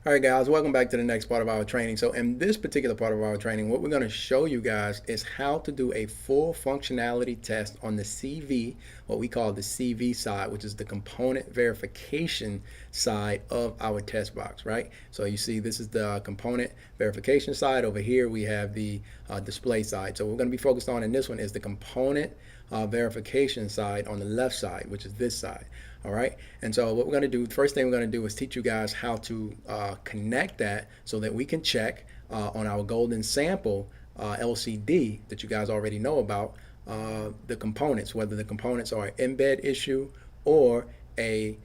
All right, guys, welcome back to the next part of our training. So in this particular part of our training, what we're going to show you guys is how to do a full functionality test on the CV, what we call the CV side, which is the component verification side of our test box, right? So you see this is the component verification side. Over here we have the display side. So what we're going to be focused on in this one is the component verification side on the left side, which is this side. All right. And so what we're going to do, the first thing we're going to do is teach you guys how to connect that so that we can check on our golden sample LCD that you guys already know about the components, whether the components are an embed issue or a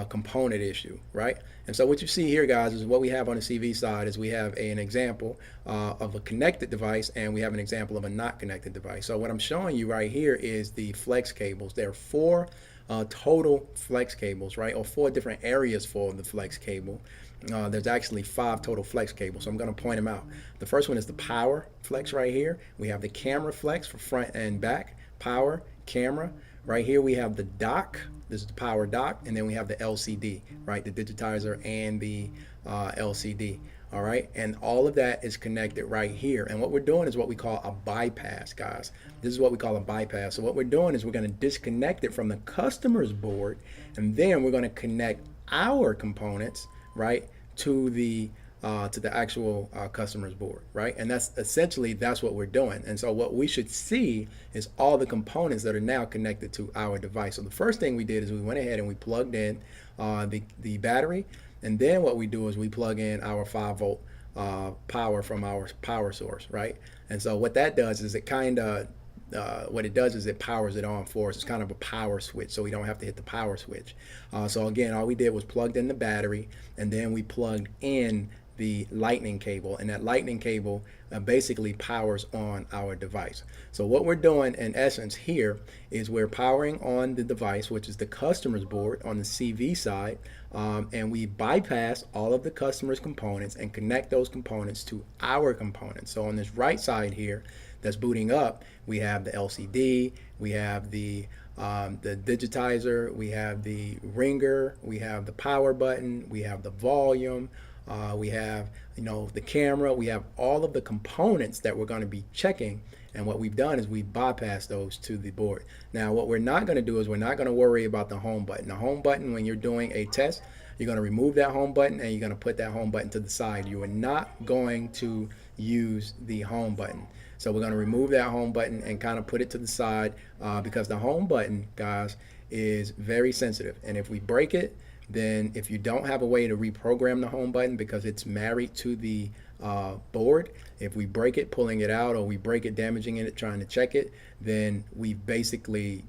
component issue, right? And so what you see here, guys, is what we have on the CV side is we have an example of a connected device and we have an example of a not connected device. So what I'm showing you right here is the flex cables. There are four total flex cables, right? Or four different areas for the flex cable. There's actually five total flex cables, so I'm going to point them out. The first one is the power flex right here. We have the camera flex for front and back, power, camera. Right here we have the dock. This is the power dock, and then we have the LCD, right? The digitizer and the LCD. All right, and all of that is connected right here. And what we're doing is what we call a bypass, guys. This is what we call a bypass. So what we're doing is we're going to disconnect it from the customer's board, and then we're going to connect our components, right, to the actual customer's board, right? And that's what we're doing. And so what we should see is all the components that are now connected to our device. So the first thing we did is we went ahead and we plugged in the battery. And then what we do is we plug in our 5-volt power from our power source, right? And so what that does is it powers it on for us. It's kind of a power switch, so we don't have to hit the power switch. So again, all we did was plugged in the battery, and then we plugged in the lightning cable, and that lightning cable basically powers on our device. So what we're doing in essence here is we're powering on the device, which is the customer's board on the CV side, and we bypass all of the customer's components and connect those components to our components. So on this right side here that's booting up, we have the LCD, we have the digitizer, we have the ringer, we have the power button, we have the volume, we have, the camera. We have all of the components that we're going to be checking. And what we've done is we bypass those to the board. Now, what we're not going to do is we're not going to worry about the home button. The home button, when you're doing a test, you're going to remove that home button and you're going to put that home button to the side. You are not going to use the home button. So we're going to remove that home button and kind of put it to the side because the home button, guys, is very sensitive. And if we break it, then if you don't have a way to reprogram the home button because it's married to the board, if we break it pulling it out or we break it damaging it trying to check it, then we basically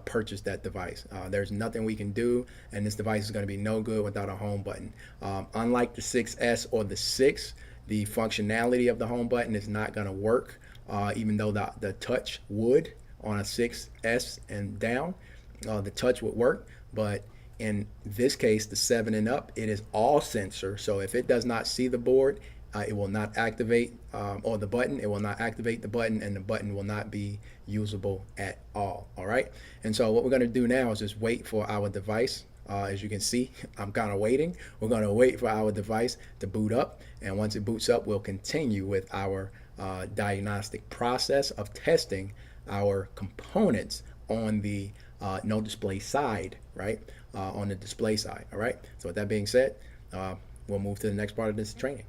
purchased that device. There's nothing we can do, and this device is going to be no good without a home button. Unlike the 6S or the 6, the functionality of the home button is not going to work, even though the touch would on a 6S and down. The touch would work, but in this case, the 7 and up, it is all sensor. So if it does not see the board, it will not activate, or the button, it will not activate the button, and the button will not be usable at all. All right. And so what we're going to do now is just wait for our device. As you can see, I'm kind of waiting. We're going to wait for our device to boot up. And once it boots up, we'll continue with our diagnostic process of testing our components on the no display side, right? On the display side. All right. So with that being said, we'll move to the next part of this training.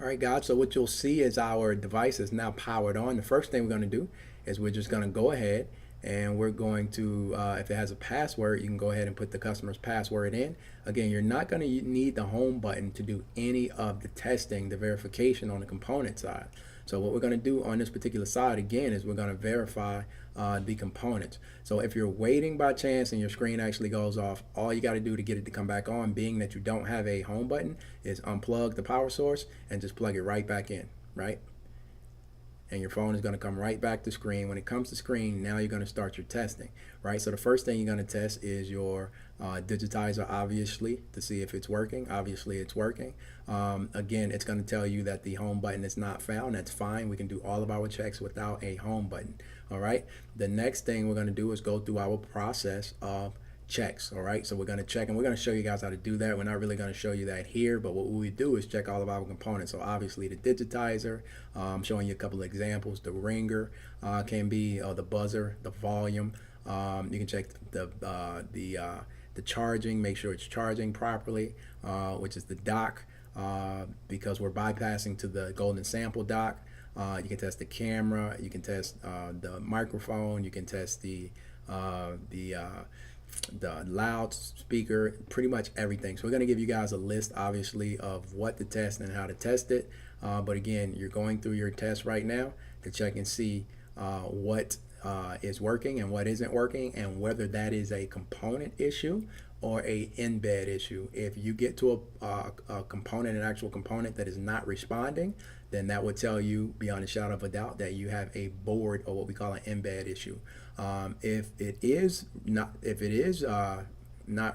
All right, guys. So what you'll see is our device is now powered on. The first thing we're going to do is we're just going to go ahead and we're going to, if it has a password, you can go ahead and put the customer's password in. Again, you're not going to need the home button to do any of the testing, the verification on the component side. So what we're going to do on this particular side, again, is we're going to verify the components. So if you're waiting by chance and your screen actually goes off, all you got to do to get it to come back on, being that you don't have a home button, is unplug the power source and just plug it right back in, right? And your phone is going to come right back to screen. When it comes to screen, now you're going to start your testing, right? So the first thing you're going to test is your digitizer, obviously, to see if it's working. Obviously, it's working. Again, it's going to tell you that the home button is not found. That's fine. We can do all of our checks without a home button, all right? The next thing we're going to do is go through our process of checks. All right, so we're going to check, and we're going to show you guys how to do that. We're not really going to show you that here, but what we do is check all of our components. So obviously the digitizer, I'm showing you a couple of examples. The ringer can be the buzzer, the volume. You can check the charging, make sure it's charging properly, which is the dock, because we're bypassing to the golden sample dock. You can test the camera, you can test the microphone, you can test the loudspeaker, pretty much everything. So we're going to give you guys a list, obviously, of what to test and how to test it. But again, you're going through your test right now to check and see what is working and what isn't working, and whether that is a component issue or a embed issue. If you get to a component, an actual component that is not responding, then that would tell you beyond a shadow of a doubt that you have a board, or what we call an embed issue. If it is not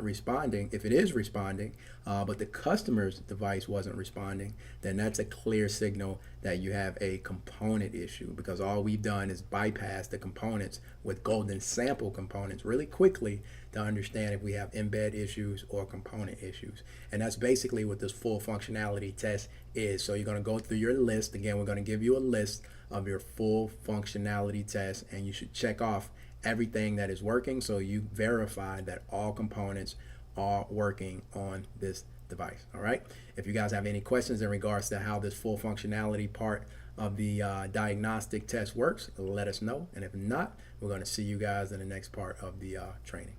responding, if it is responding, but the customer's device wasn't responding, then that's a clear signal that you have a component issue, because all we've done is bypass the components with golden sample components really quickly to understand if we have embed issues or component issues. And that's basically what this full functionality test is. So you're going to go through your list. Again, we're going to give you a list of your full functionality test, and you should check off everything that is working, so you verify that all components are working on this device. All right, if you guys have any questions in regards to how this full functionality part of the diagnostic test works, let us know. And if not, we're going to see you guys in the next part of the training.